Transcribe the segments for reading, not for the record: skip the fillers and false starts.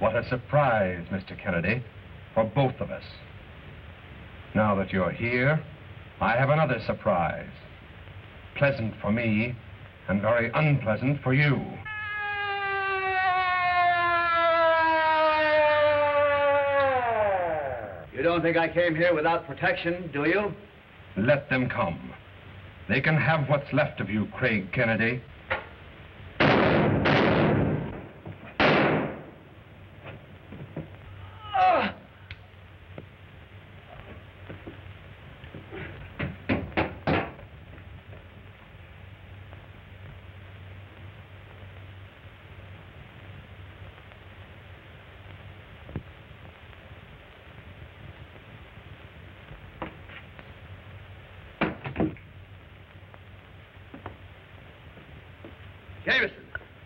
What a surprise, Mr. Kennedy, for both of us. Now that you're here, I have another surprise. Pleasant for me, and very unpleasant for you. You don't think I came here without protection, do you? Let them come. They can have what's left of you, Craig Kennedy.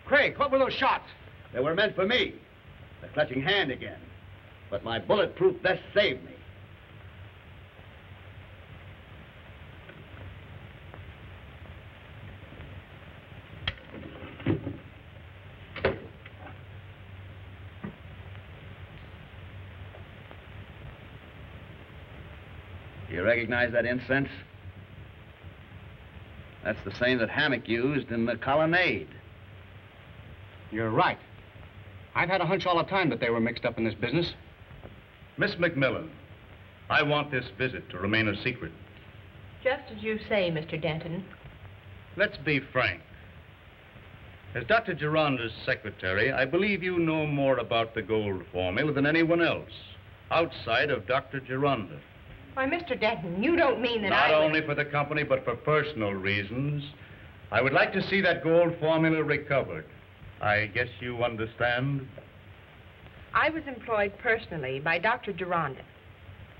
Craig, what were those shots? They were meant for me. The clutching hand again. But my bulletproof vest saved me. Do you recognize that incense? That's the same that Hammock used in the colonnade. You're right. I've had a hunch all the time that they were mixed up in this business. Miss McMillan, I want this visit to remain a secret. Just as you say, Mr. Denton. Let's be frank. As Dr. Geronda's secretary, I believe you know more about the gold formula than anyone else, outside of Dr. Geronda. Why, Mr. Denton, you don't mean that Not only for the company, but for personal reasons. I would like to see that gold formula recovered. I guess you understand? I was employed personally by Dr. Geronda.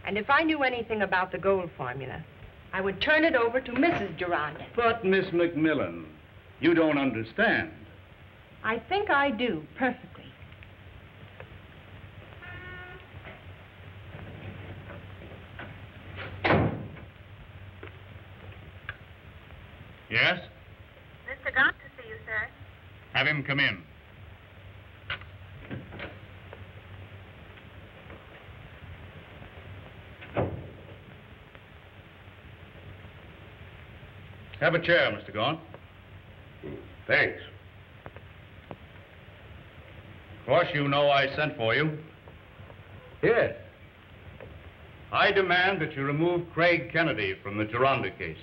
And if I knew anything about the gold formula, I would turn it over to Mrs. Geronda. But, Miss McMillan, you don't understand. I think I do, perfectly. Yes? Mr. Gaunt to see you, sir. Have him come in. Have a chair, Mr. Gaunt. Thanks. Of course, you know I sent for you. Yes. I demand that you remove Craig Kennedy from the Geronda case.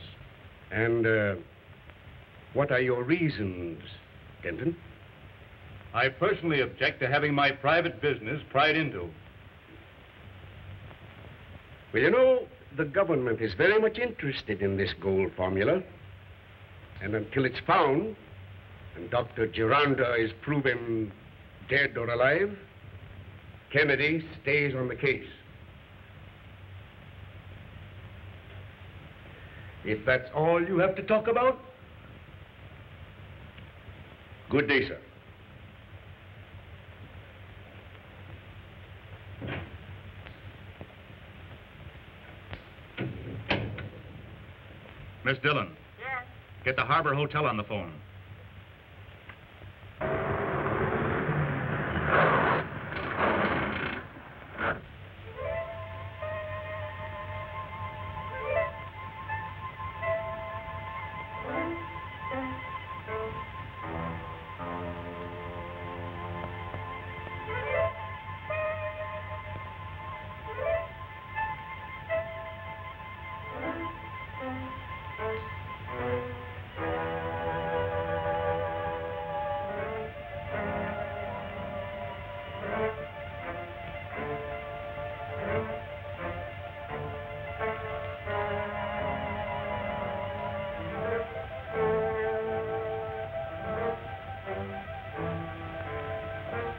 And, what are your reasons, Denton? I personally object to having my private business pried into. Well, you know, the government is very much interested in this gold formula. And until it's found, and Dr. Geronda is proven dead or alive, Kennedy stays on the case. If that's all you have to talk about, good day, sir. Miss Dillon. Yes? Get the Harbor Hotel on the phone.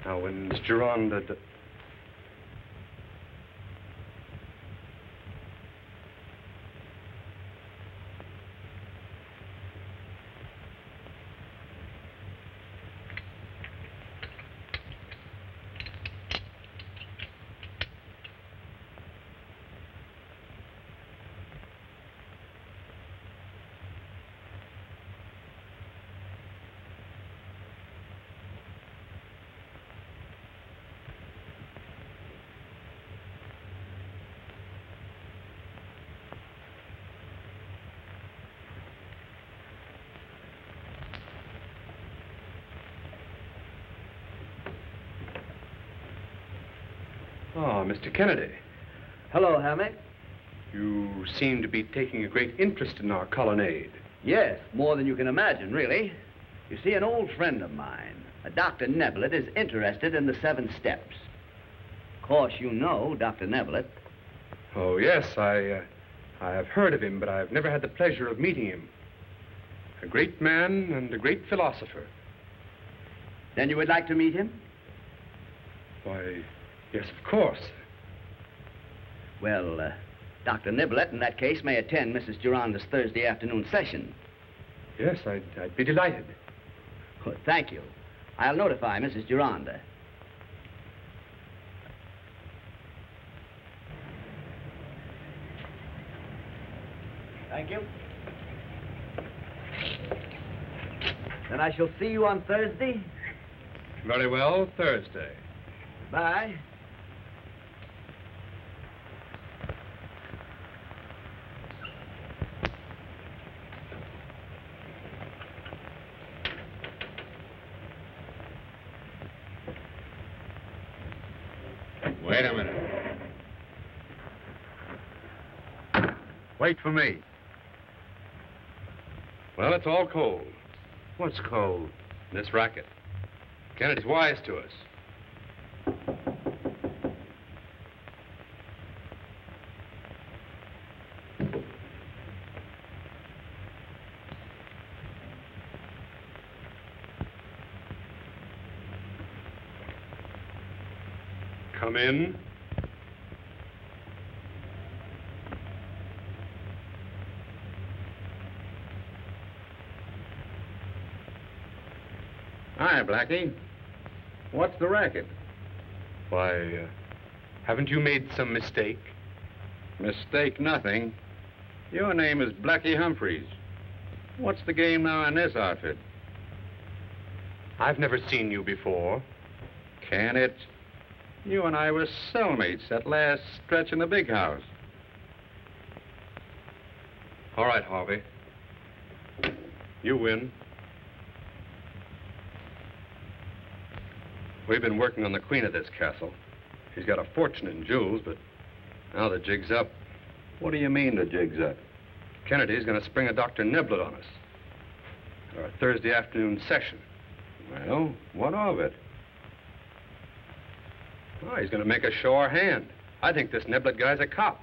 Now, when Miss Geronda... Oh, Mr. Kennedy. Hello, Hammock. You seem to be taking a great interest in our colonnade. Yes, more than you can imagine, really. You see, an old friend of mine, Dr. Neblett, is interested in the 7 steps. Of course, you know Dr. Neblett. Oh, yes, I have heard of him, but I've never had the pleasure of meeting him. A great man and a great philosopher. Then you would like to meet him? Why, yes, of course. Well, Dr. Neblett, in that case, may attend Mrs. Gironda's Thursday afternoon session. Yes, I'd be delighted. Well, thank you. I'll notify Mrs. Gironda. Thank you. Then I shall see you on Thursday. Very well, Thursday. Bye. Wait a minute. Wait for me. Well, it's all cold. What's cold? This racket. Kennedy's wise to us. Come in. Hi, Blackie. What's the racket? Why, haven't you made some mistake? Mistake nothing. Your name is Blackie Humphreys. What's the game now in this outfit? I've never seen you before. Can it? You and I were cellmates that last stretch in the big house. All right, Harvey. You win. We've been working on the queen of this castle. She's got a fortune in jewels, but now the jig's up. What do you mean the jig's up? Kennedy's going to spring a Dr. Neblett on us at our Thursday afternoon session. Well, what of it? Oh, he's going to make us show our hand. I think this Neblett guy's a cop.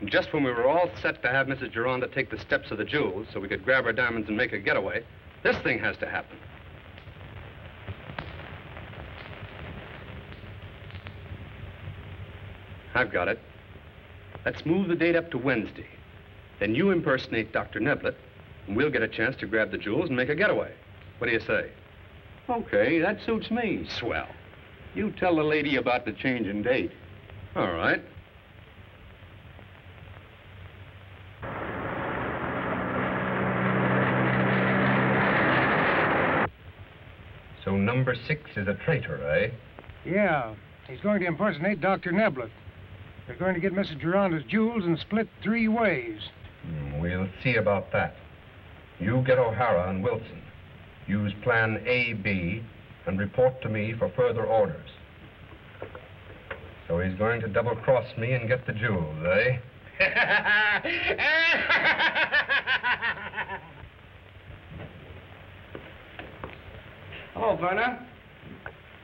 And just when we were all set to have Mrs. Gironda take the steps of the jewels so we could grab her diamonds and make a getaway, this thing has to happen. I've got it. Let's move the date up to Wednesday. Then you impersonate Dr. Neblett, and we'll get a chance to grab the jewels and make a getaway. What do you say? Okay, that suits me. Swell. You tell the lady about the change in date. All right. So number 6 is a traitor, eh? Yeah, he's going to impersonate Dr. Neblett. They're going to get Mrs. Gironda's jewels and split 3 ways. We'll see about that. You get O'Hara and Wilson. Use plan A-B and report to me for further orders. So he's going to double-cross me and get the jewels, eh? Hello, Verna.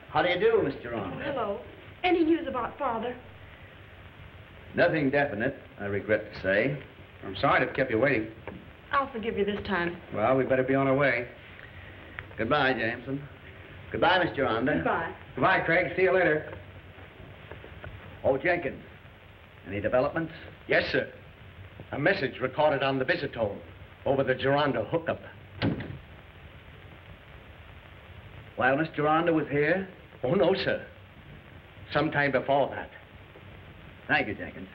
How do you do, Miss Gironda? Hello. Any news about Father? Nothing definite, I regret to say. I'm sorry to have kept you waiting. I'll forgive you this time. Well, we better be on our way. Goodbye, Jameson. Goodbye, Miss Gironda. Goodbye. Goodbye, Craig. See you later. Oh, Jenkins. Any developments? Yes, sir. A message recorded on the visitone over the Gironda hookup. While Miss Gironda was here? Oh, no, sir. Sometime before that. Thank you, Jenkins.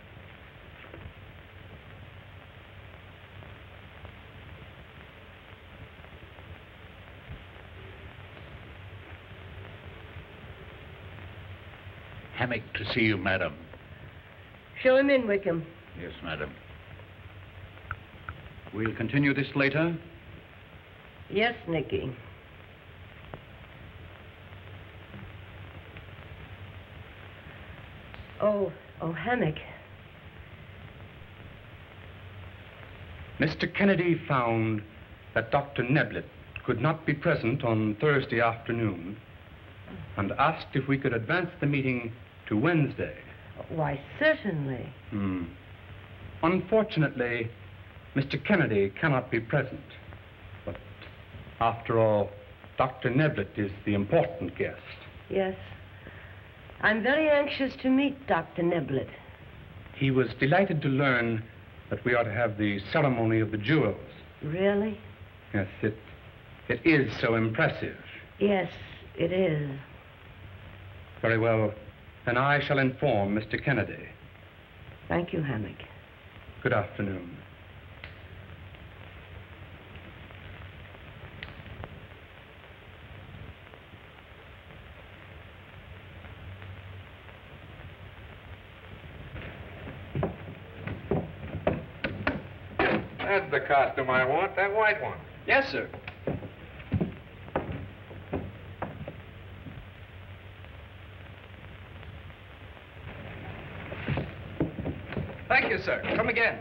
Hammock to see you, madam. Show him in, Wickham. Yes, madam. We'll continue this later. Yes, Nicky. Oh, Hammock. Mr. Kennedy found that Dr. Neblett could not be present on Thursday afternoon and asked if we could advance the meeting to Wednesday. Why, certainly. Unfortunately, Mr. Kennedy cannot be present. But after all, Dr. Neblett is the important guest. Yes. I'm very anxious to meet Dr. Neblett. He was delighted to learn that we are to have the ceremony of the jewels. Really? Yes, it is so impressive. Yes, it is. Very well. Then I shall inform Mr. Kennedy. Thank you, Hammock. Good afternoon. That's the costume I want, that white one. Yes, sir. Thank you, sir. Come again.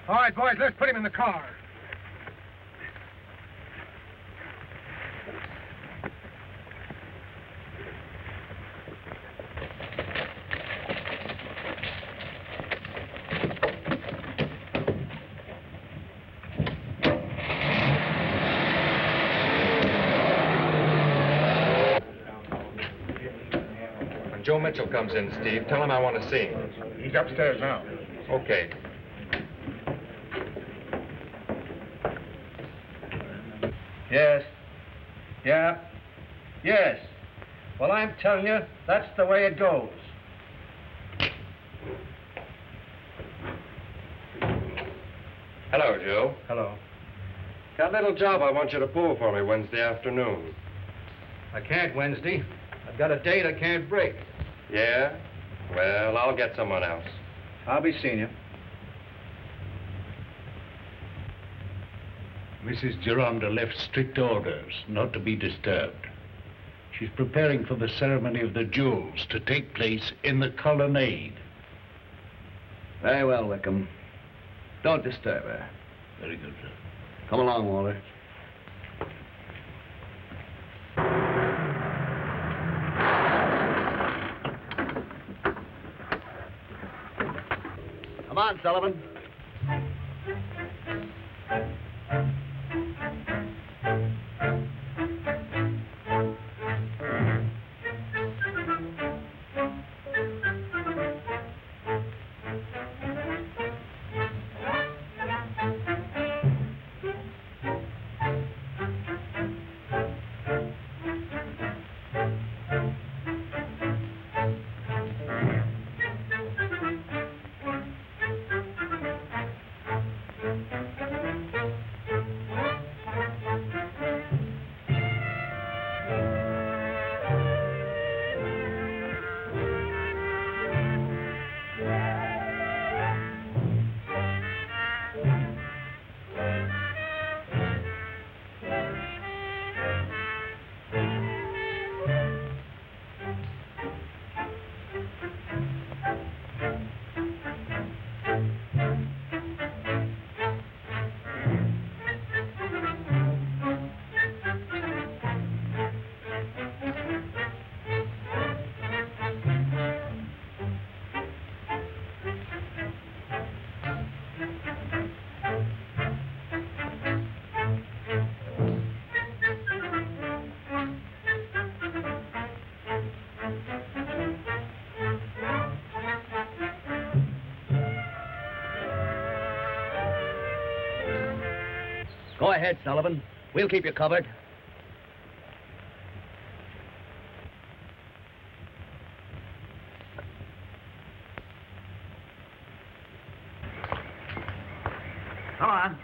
All right, boys, let's put him in the car. When Joe Mitchell comes in, Steve, tell him I want to see him. He's upstairs now. Okay. Yes. Yeah. Yes. Well, I'm telling you, that's the way it goes. Hello, Joe. Hello. Got a little job I want you to pull for me Wednesday afternoon. I can't Wednesday. I've got a date I can't break. Yeah? Well, I'll get someone else. I'll be seeing you. Mrs. Gironda left strict orders not to be disturbed. She's preparing for the ceremony of the jewels to take place in the colonnade. Very well, Wickham. Don't disturb her. Very good, sir. Come along, Walter. Come on, Sullivan. Go ahead, Sullivan. We'll keep you covered. Come on.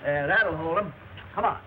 That'll hold him. Come on.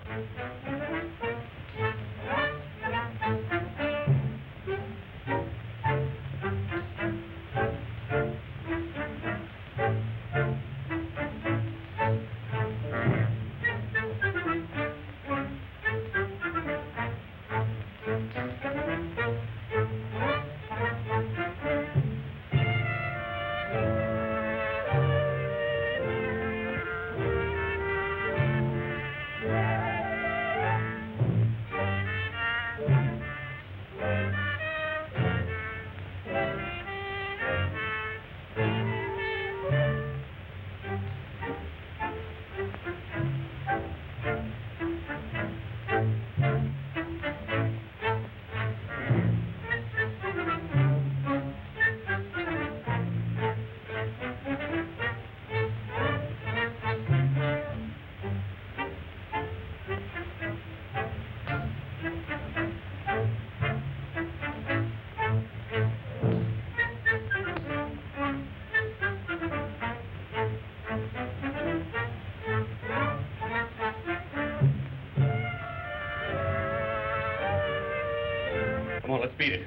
Come on, let's beat it.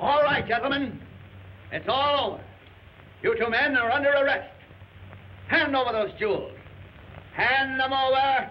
All right, gentlemen. It's all over. You two men are under arrest. Hand over those jewels. Hand them over.